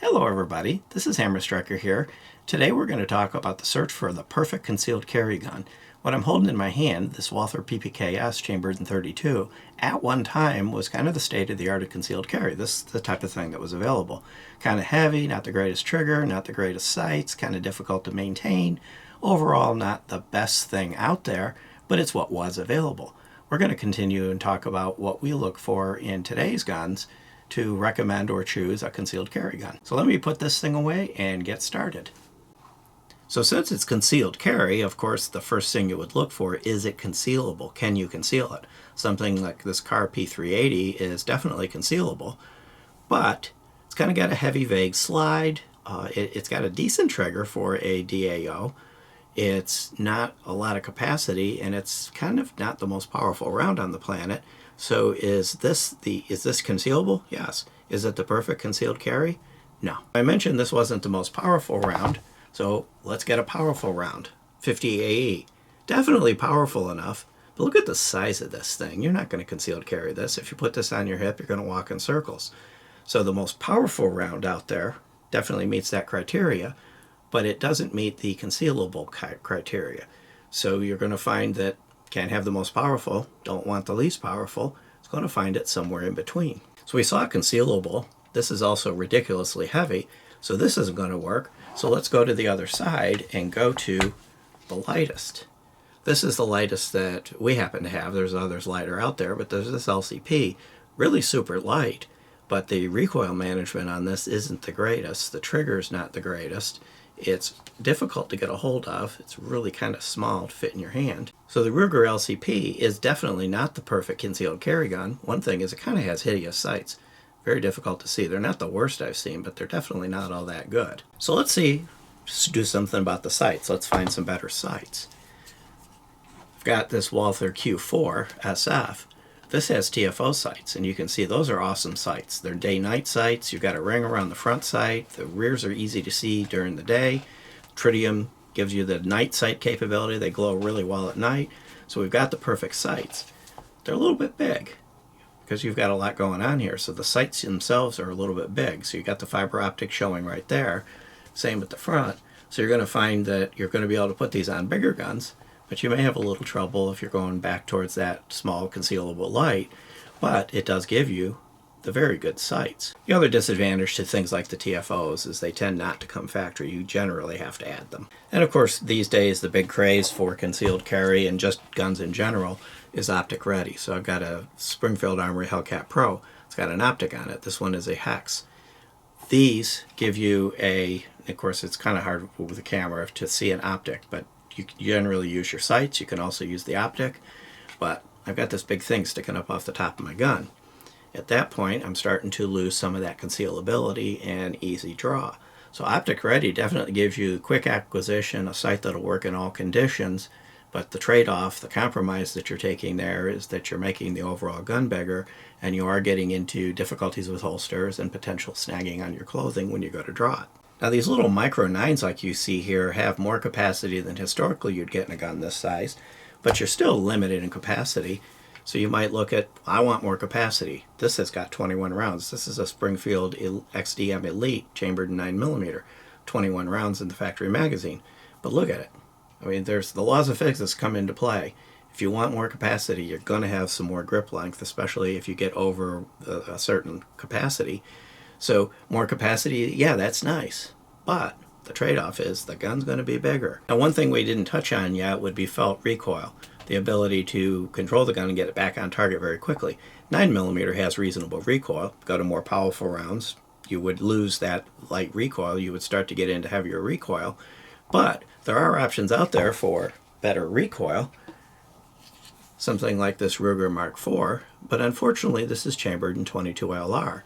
Hello everybody, this is Hammer Striker here. Today we're going to talk about the search for the perfect concealed carry gun. What I'm holding in my hand, this Walther PPKS chambered in .32, at one time was kind of the state of the art of concealed carry. This is the type of thing that was available. Kind of heavy, not the greatest trigger, not the greatest sights, kind of difficult to maintain. Overall, not the best thing out there, but it's what was available. We're going to continue and talk about what we look for in today's guns to recommend or choose a concealed carry gun. So let me put this thing away and get started. So since it's concealed carry, of course, the first thing you would look for is it concealable? Can you conceal it? Something like this Car P380 is definitely concealable, but it's kind of got a heavy, vague slide. It's got a decent trigger for a DAO. It's not a lot of capacity, and it's kind of not the most powerful round on the planet. So is this concealable? Yes. Is it the perfect concealed carry? No. I mentioned this wasn't the most powerful round, so let's get a powerful round. 50 AE. Definitely powerful enough, but look at the size of this thing. You're not going to concealed carry this. If you put this on your hip, you're going to walk in circles. So the most powerful round out there definitely meets that criteria, but it doesn't meet the concealable criteria. So you're going to find that can't have the most powerful, don't want the least powerful. It's going to find it somewhere in between. So we saw concealable. This is also ridiculously heavy, so this isn't going to work. So let's go to the other side and go to the lightest. This is the lightest that we happen to have. There's others lighter out there, but there's this LCP, really super light, but the recoil management on this isn't the greatest. The trigger's not the greatest. It's difficult to get a hold of. It's really kind of small to fit in your hand. So the Ruger LCP is definitely not the perfect concealed carry gun. One thing is it kind of has hideous sights. Very difficult to see. They're not the worst I've seen, but they're definitely not all that good. So let's do something about the sights. Let's find some better sights. I've got this Walther Q4 SF. This has TFO sights, and you can see those are awesome sights. They're day-night sights. You've got a ring around the front sight. The rears are easy to see during the day. Tritium gives you the night sight capability. They glow really well at night. So we've got the perfect sights. They're a little bit big because you've got a lot going on here. So the sights themselves are a little bit big. So you've got the fiber optic showing right there. Same at the front. So you're going to find that you're going to be able to put these on bigger guns, but you may have a little trouble if you're going back towards that small concealable light, but it does give you the very good sights. The other disadvantage to things like the TFOs is they tend not to come factory. You generally have to add them. And of course, these days, the big craze for concealed carry and just guns in general is Optic Ready. So I've got a Springfield Armory Hellcat Pro. It's got an optic on it. This one is a hex. These give you of course, it's kind of hard with the camera to see an optic, but you generally use your sights. You can also use the optic, but I've got this big thing sticking up off the top of my gun. At that point, I'm starting to lose some of that concealability and easy draw. So Optic Ready definitely gives you quick acquisition, a sight that'll work in all conditions, but the trade-off, the compromise that you're taking there is that you're making the overall gun bigger, and you are getting into difficulties with holsters and potential snagging on your clothing when you go to draw it. Now these little micro 9s like you see here have more capacity than historically you'd get in a gun this size, but you're still limited in capacity. So you might look at, I want more capacity. This has got 21 rounds. This is a Springfield XDM Elite chambered in 9mm, 21 rounds in the factory magazine. But look at it. I mean, there's the laws of physics come into play. If you want more capacity, you're going to have some more grip length, especially if you get over a certain capacity. So more capacity, yeah, that's nice, but the trade-off is the gun's going to be bigger. Now, one thing we didn't touch on yet would be felt recoil, the ability to control the gun and get it back on target very quickly. 9mm has reasonable recoil. Go to more powerful rounds, you would lose that light recoil. You would start to get into heavier recoil, but there are options out there for better recoil. Something like this Ruger Mark IV, but unfortunately this is chambered in .22 LR,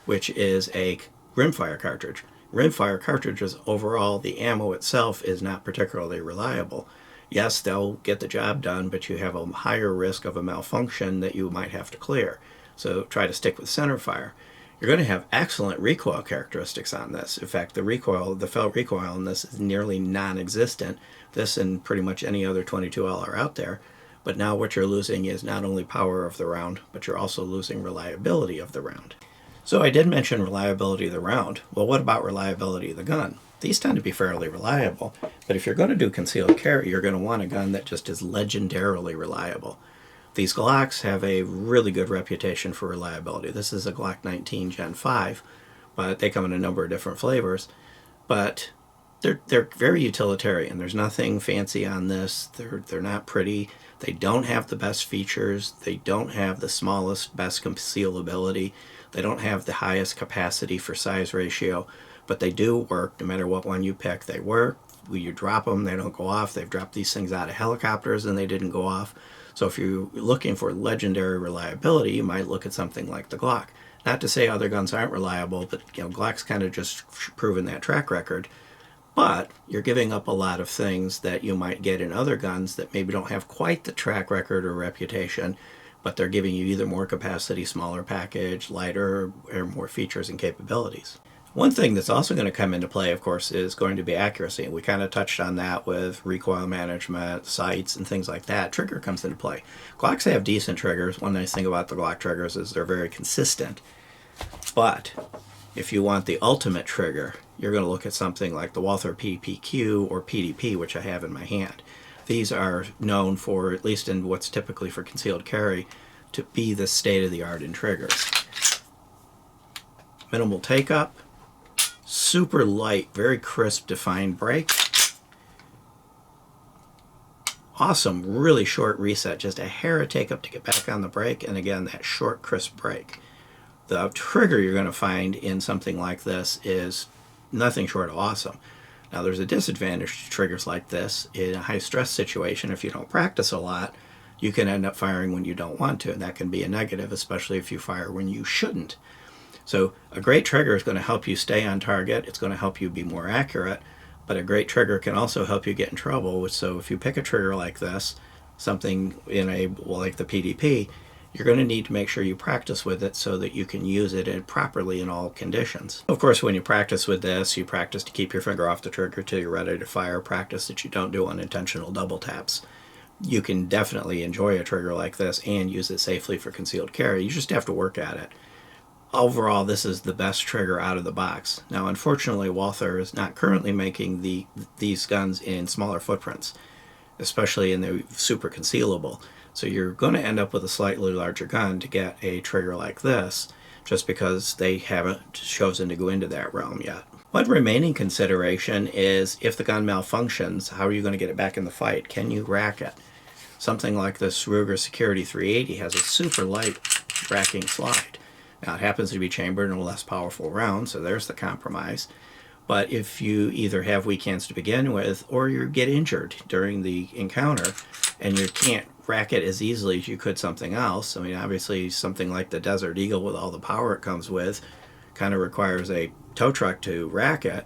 which is a rimfire cartridge. Rimfire cartridges, overall, the ammo itself is not particularly reliable. Yes, they'll get the job done, but you have a higher risk of a malfunction that you might have to clear. So try to stick with centerfire. You're going to have excellent recoil characteristics on this. In fact, the felt recoil on this is nearly non-existent. This and pretty much any other .22 LR out there. But now what you're losing is not only power of the round, but you're also losing reliability of the round. So I did mention reliability of the round. Well, what about reliability of the gun? These tend to be fairly reliable, but if you're going to do concealed carry, you're going to want a gun that just is legendarily reliable. These Glocks have a really good reputation for reliability. This is a Glock 19 Gen 5, but they come in a number of different flavors. But they're very utilitarian. There's nothing fancy on this. They're not pretty. They don't have the best features. They don't have the smallest, best concealability. They don't have the highest capacity for size ratio, but they do work no matter what one you pick. They work. When you drop them, they don't go off. They've dropped these things out of helicopters and they didn't go off. So if you're looking for legendary reliability, you might look at something like the Glock. Not to say other guns aren't reliable, but Glock's kind of just proven that track record. But you're giving up a lot of things that you might get in other guns that maybe don't have quite the track record or reputation, but they're giving you either more capacity, smaller package, lighter, or more features and capabilities. One thing that's also going to come into play, of course, is going to be accuracy. We kind of touched on that with recoil management, sights, and things like that. Trigger comes into play. Glocks have decent triggers. One nice thing about the Glock triggers is they're very consistent. But if you want the ultimate trigger, you're going to look at something like the Walther PPQ or PDP, which I have in my hand. These are known for, at least in what's typically for concealed carry, to be the state-of-the-art in triggers. Minimal take-up, super light, very crisp, defined break. Awesome, really short reset, just a hair of take-up to get back on the brake, and again, that short, crisp break. The trigger you're going to find in something like this is nothing short of awesome. Now, there's a disadvantage to triggers like this. In a high-stress situation, if you don't practice a lot, you can end up firing when you don't want to, and that can be a negative, especially if you fire when you shouldn't. So a great trigger is going to help you stay on target. It's going to help you be more accurate, but a great trigger can also help you get in trouble. So if you pick a trigger like this, something like the PDP, you're going to need to make sure you practice with it so that you can use it properly in all conditions. Of course, when you practice with this, you practice to keep your finger off the trigger till you're ready to fire. Practice that you don't do unintentional double taps. You can definitely enjoy a trigger like this and use it safely for concealed carry. You just have to work at it. Overall, this is the best trigger out of the box. Now, unfortunately, Walther is not currently making these guns in smaller footprints, especially in the super concealable. So you're going to end up with a slightly larger gun to get a trigger like this, just because they haven't chosen to go into that realm yet. One remaining consideration is if the gun malfunctions, how are you going to get it back in the fight? Can you rack it? Something like this Ruger Security 380 has a super light racking slide. Now, it happens to be chambered in a less powerful round, so there's the compromise. But if you either have weak hands to begin with, or you get injured during the encounter, and you can't rack it as easily as you could something else, I mean, obviously something like the Desert Eagle with all the power it comes with kind of requires a tow truck to rack it.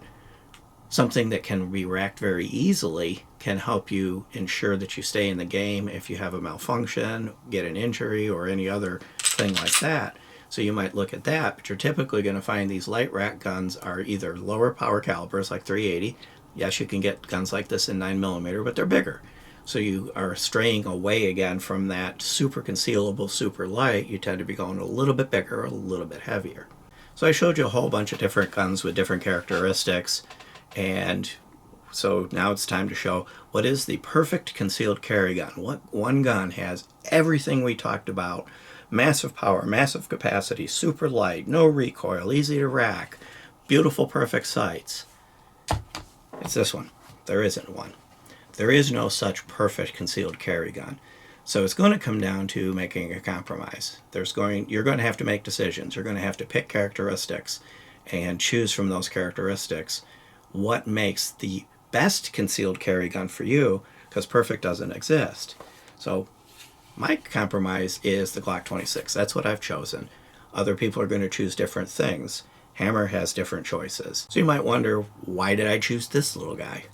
Something that can be racked very easily can help you ensure that you stay in the game if you have a malfunction, get an injury, or any other thing like that. So you might look at that, but you're typically going to find these light rack guns are either lower power calibers like 380. Yes, you can get guns like this in 9mm, but they're bigger. So you are straying away again from that super concealable, super light. You tend to be going a little bit bigger, a little bit heavier. So I showed you a whole bunch of different guns with different characteristics, and so now it's time to show what is the perfect concealed carry gun. What one gun has everything we talked about. Massive power, massive capacity, super light, no recoil, easy to rack, beautiful perfect sights. It's this one. There isn't one. There is no such perfect concealed carry gun. So it's going to come down to making a compromise. You're going to have to make decisions. You're going to have to pick characteristics and choose from those characteristics what makes the best concealed carry gun for you, because perfect doesn't exist. So my compromise is the Glock 26. That's what I've chosen. Other people are going to choose different things. Hammer has different choices. So you might wonder, why did I choose this little guy?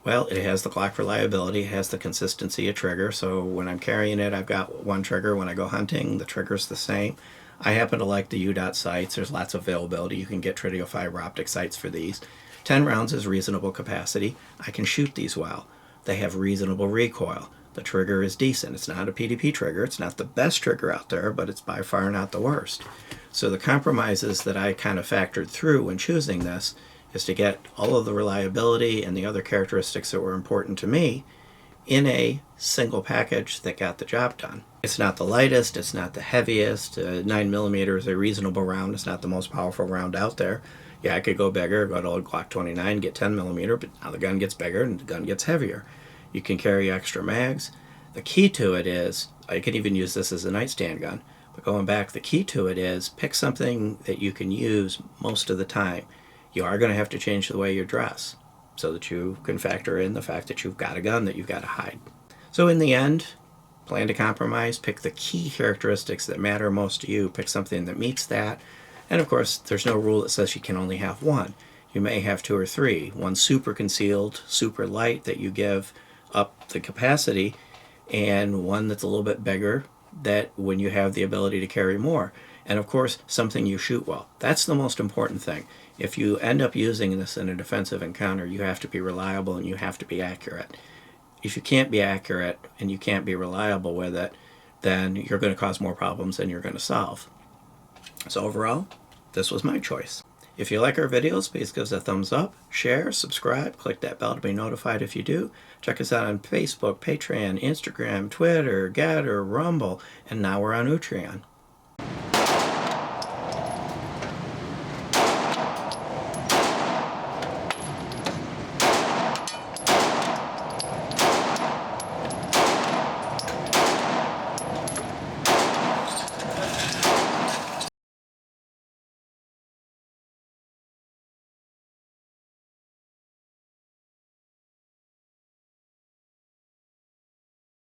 Well, it has the Glock reliability, it has the consistency of trigger, so when I'm carrying it, I've got one trigger. When I go hunting, the trigger's the same. I happen to like the U-Dot sights. There's lots of availability. You can get tritium fiber optic sights for these. 10 rounds is reasonable capacity. I can shoot these well. They have reasonable recoil. The trigger is decent. It's not a PDP trigger. It's not the best trigger out there, but it's by far not the worst. So the compromises that I kind of factored through when choosing this is to get all of the reliability and the other characteristics that were important to me in a single package that got the job done. It's not the lightest, it's not the heaviest. 9mm is a reasonable round. It's not the most powerful round out there. Yeah, I could go bigger, go to old Glock 29, get 10mm, but now the gun gets bigger and the gun gets heavier. You can carry extra mags. The key to it is, I could even use this as a nightstand gun, but going back, the key to it is pick something that you can use most of the time. You are going to have to change the way you dress so that you can factor in the fact that you've got a gun that you've got to hide. So in the end, plan to compromise, pick the key characteristics that matter most to you, pick something that meets that, and of course there's no rule that says you can only have one. You may have two or three, one super concealed, super light that you give up the capacity, and one that's a little bit bigger that when you have the ability to carry more. And of course, something you shoot well. That's the most important thing. If you end up using this in a defensive encounter, you have to be reliable and you have to be accurate. If you can't be accurate and you can't be reliable with it, then you're going to cause more problems than you're going to solve. So overall, this was my choice. If you like our videos, please give us a thumbs up, share, subscribe, click that bell to be notified if you do. Check us out on Facebook, Patreon, Instagram, Twitter, Getter, Rumble, and now we're on Utreon.